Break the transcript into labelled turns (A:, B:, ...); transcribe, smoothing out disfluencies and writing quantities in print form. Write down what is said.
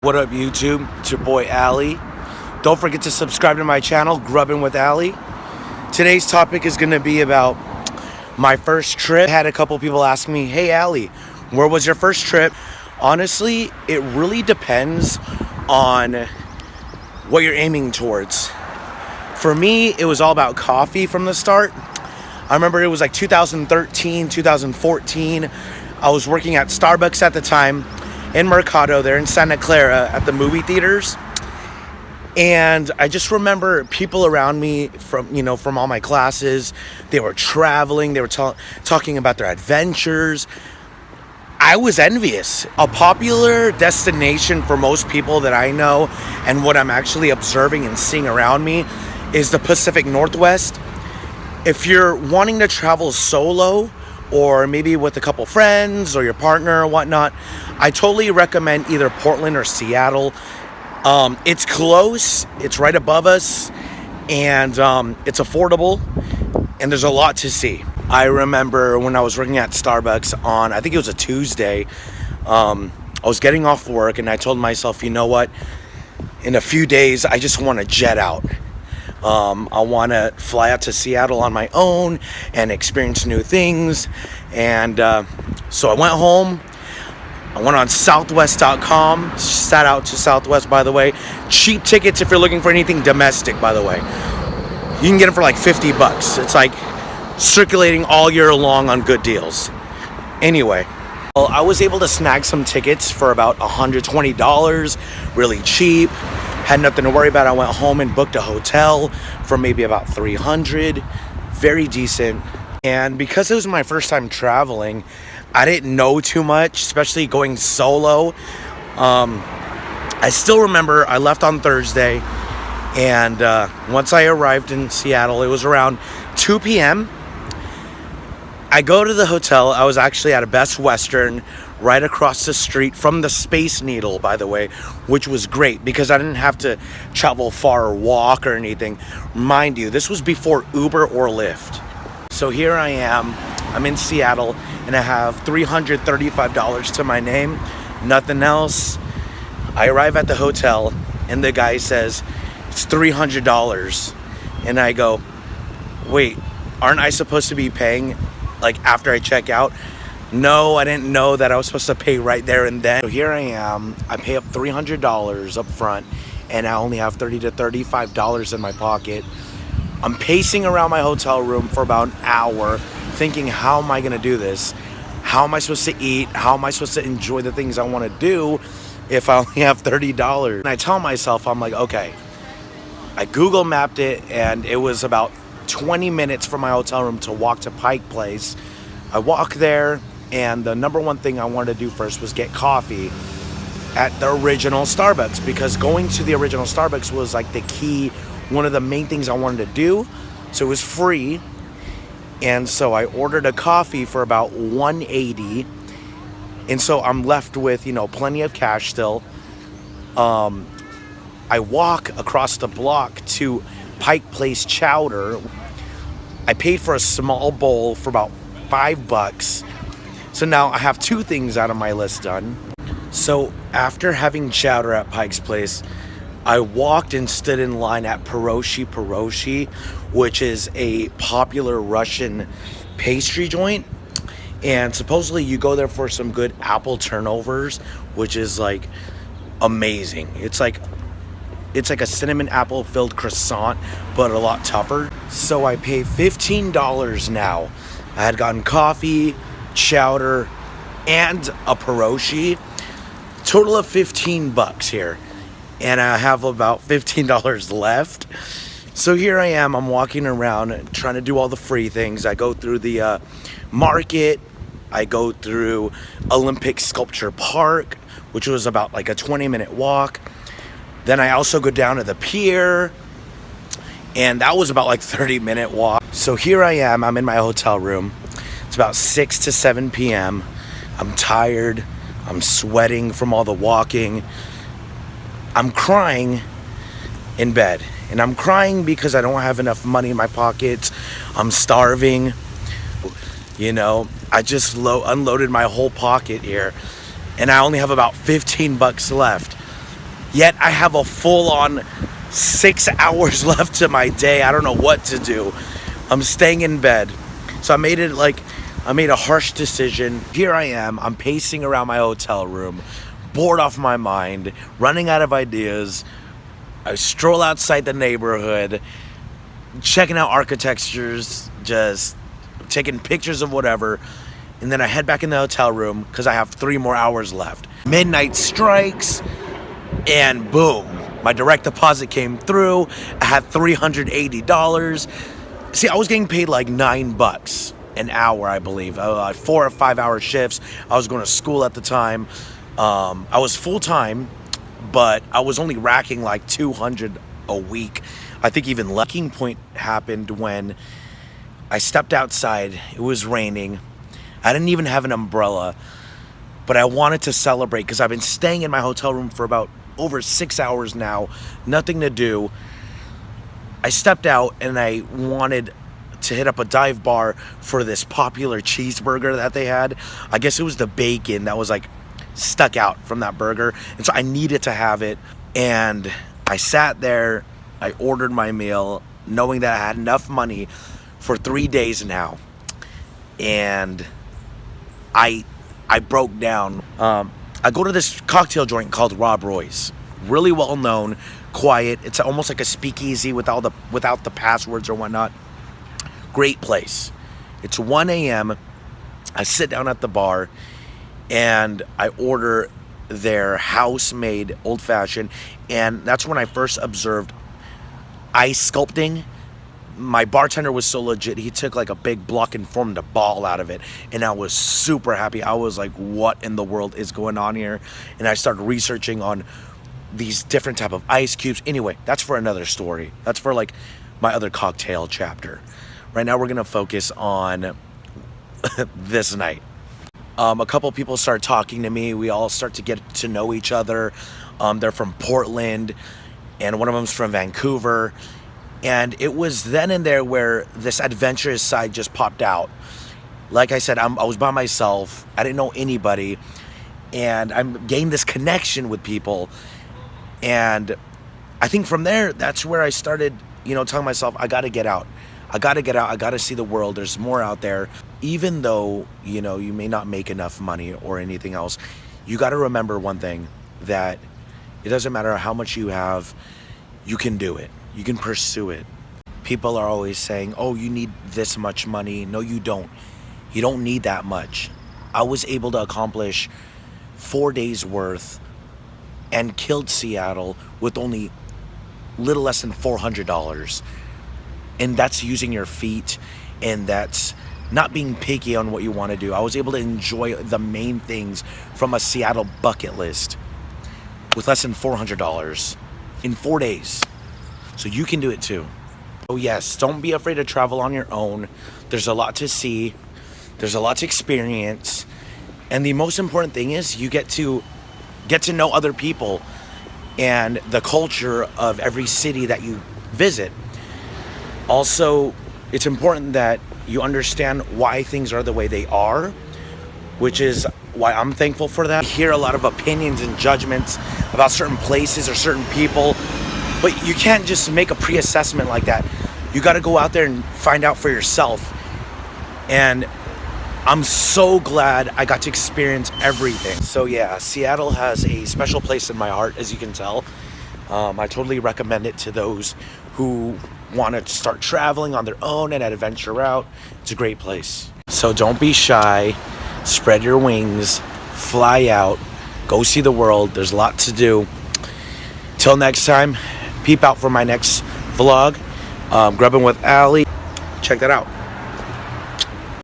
A: What up, YouTube? It's your boy Ali. Don't forget to subscribe to my channel, Grubbin' with Ali. Today's topic is going to be about my first trip. I had a couple people ask me, hey Ali, where was your first trip? Honestly, it really depends on what you're aiming towards. For me, it was all about coffee from the start. I remember it was like 2013, 2014. I was working at Starbucks at the time in Mercado there in Santa Clara at the movie theaters. And I just remember people around me from all my classes. They were traveling. They were talking about their adventures. I was envious. A popular destination for most people that I know and what I'm actually observing and seeing around me is the Pacific Northwest. If you're wanting to travel solo or maybe with a couple friends or your partner or whatnot, I totally recommend either Portland or Seattle. It's close, it's right above us, and it's affordable, and there's a lot to see. I remember when I was working at Starbucks on, I think it was a Tuesday, I was getting off work and I told myself, you know what, in a few days I just want to jet out. I want to fly out to Seattle on my own and experience new things. And so I went home. I went on Southwest.com. Shout out to Southwest, by the way. Cheap tickets if you're looking for anything domestic, by the way. You can get them for like $50. It's like circulating all year long on good deals. Anyway, well, I was able to snag some tickets for about $120, really cheap. Had nothing to worry about. I went home and booked a hotel for maybe about $300. Very decent. And because it was my first time traveling, I didn't know too much, especially going solo. I still remember I left on Thursday, and once I arrived in Seattle, it was around 2 p.m. I go to the hotel. I was actually at a Best Western right across the street from the Space Needle, by the way, which was great because I didn't have to travel far or walk or anything. Mind you, this was before Uber or Lyft. So here I am. I'm in Seattle, and I have $335 to my name, nothing else. I arrive at the hotel, and the guy says, it's $300. And I go, wait, aren't I supposed to be paying like after I check out? No, I didn't know that I was supposed to pay right there and then. So here I am. I pay up $300 up front, and I only have $30 to $35 in my pocket. I'm pacing around my hotel room for about an hour, thinking, how am I going to do this? How am I supposed to eat? How am I supposed to enjoy the things I want to do if I only have $30? And I tell myself, I'm like, okay. I Google mapped it, and it was about 20 minutes from my hotel room to walk to Pike Place. I walk there, and the number one thing I wanted to do first was get coffee at the original Starbucks, because going to the original Starbucks was like the key, one of the main things I wanted to do. So it was free. And so I ordered a coffee for about $180. And so I'm left with, plenty of cash still. I walk across the block to Pike Place Chowder. I paid for a small bowl for about $5. So now I have two things out of my list done. So after having chowder at Pike's Place, I walked and stood in line at Piroshi, which is a popular Russian pastry joint. And supposedly you go there for some good apple turnovers, which is like amazing. It's like a cinnamon apple filled croissant, but a lot tougher. So I pay $15 now. I had gotten coffee, chowder, and a Piroshi. Total of $15 here. And I have about $15 left. So here I am. I'm walking around trying to do all the free things. I go through the market. I go through Olympic Sculpture Park, which was about like a 20-minute walk. Then I also go down to the pier, and that was about like 30-minute walk. So here I am. I'm in my hotel room. It's about 6 to 7 p.m. I'm tired. I'm sweating from all the walking. I'm crying in bed, and I'm crying because I don't have enough money in my pockets. I'm starving. I just unloaded my whole pocket here, and I only have about $15 left. Yet I have a full-on 6 hours left to my day. I don't know what to do. I'm staying in bed. So I made a harsh decision. Here I am. I'm pacing around my hotel room, bored off my mind, running out of ideas. I stroll outside the neighborhood, checking out architectures, just taking pictures of whatever. And then I head back in the hotel room because I have 3 more hours left. Midnight strikes, and boom, my direct deposit came through. I had $380. See, I was getting paid like $9 an hour, I believe. 4 or 5 hour shifts. I was going to school at the time. I was full time, but I was only racking like $200 a week. I think even lucking point happened when I stepped outside. It was raining. I didn't even have an umbrella, but I wanted to celebrate because I've been staying in my hotel room for about over 6 hours now. Nothing to do. I stepped out and I wanted to hit up a dive bar for this popular cheeseburger that they had. I guess it was the bacon that was like stuck out from that burger. And so I needed to have it. And I sat there, I ordered my meal, knowing that I had enough money for 3 days now. And I broke down. I go to this cocktail joint called Rob Roy's. Really well known, quiet. It's almost like a speakeasy without the passwords or whatnot. Great place. It's 1 a.m. I sit down at the bar and I order their house-made old-fashioned, and that's when I first observed ice sculpting. My bartender was so legit. He took like a big block and formed a ball out of it, and I was super happy. I was like, what in the world is going on here? And I started researching on these different type of ice cubes. Anyway, that's for another story. That's for like my other cocktail chapter. Right now we're gonna focus on this night. A couple people start talking to me. We all start to get to know each other. They're from Portland, and one of them's from Vancouver. And it was then and there where this adventurous side just popped out. Like I said, I was by myself. I didn't know anybody. And I gained this connection with people. And I think from there, that's where I started, telling myself, I got to get out. I got to get out. I got to see the world. There's more out there. Even though, you may not make enough money or anything else, you got to remember one thing, that it doesn't matter how much you have, you can do it. You can pursue it. People are always saying, oh, you need this much money. No, you don't. You don't need that much. I was able to accomplish 4 days worth and killed Seattle with only little less than $400. And that's using your feet, and that's not being picky on what you want to do. I was able to enjoy the main things from a Seattle bucket list with less than $400 in 4 days. So you can do it too. Oh yes, don't be afraid to travel on your own. There's a lot to see. There's a lot to experience. And the most important thing is you get to know other people and the culture of every city that you visit. Also, it's important that you understand why things are the way they are, which is why I'm thankful for that. I hear a lot of opinions and judgments about certain places or certain people. But you can't just make a pre-assessment like that. You got to go out there and find out for yourself. And I'm so glad I got to experience everything. So yeah, Seattle has a special place in my heart, as you can tell. I totally recommend it to those who want to start traveling on their own and adventure out. It's a great place. So don't be shy. Spread your wings. Fly out. Go see the world. There's a lot to do. Till next time. Peep out for my next vlog, Grubbing with Allie. Check that out.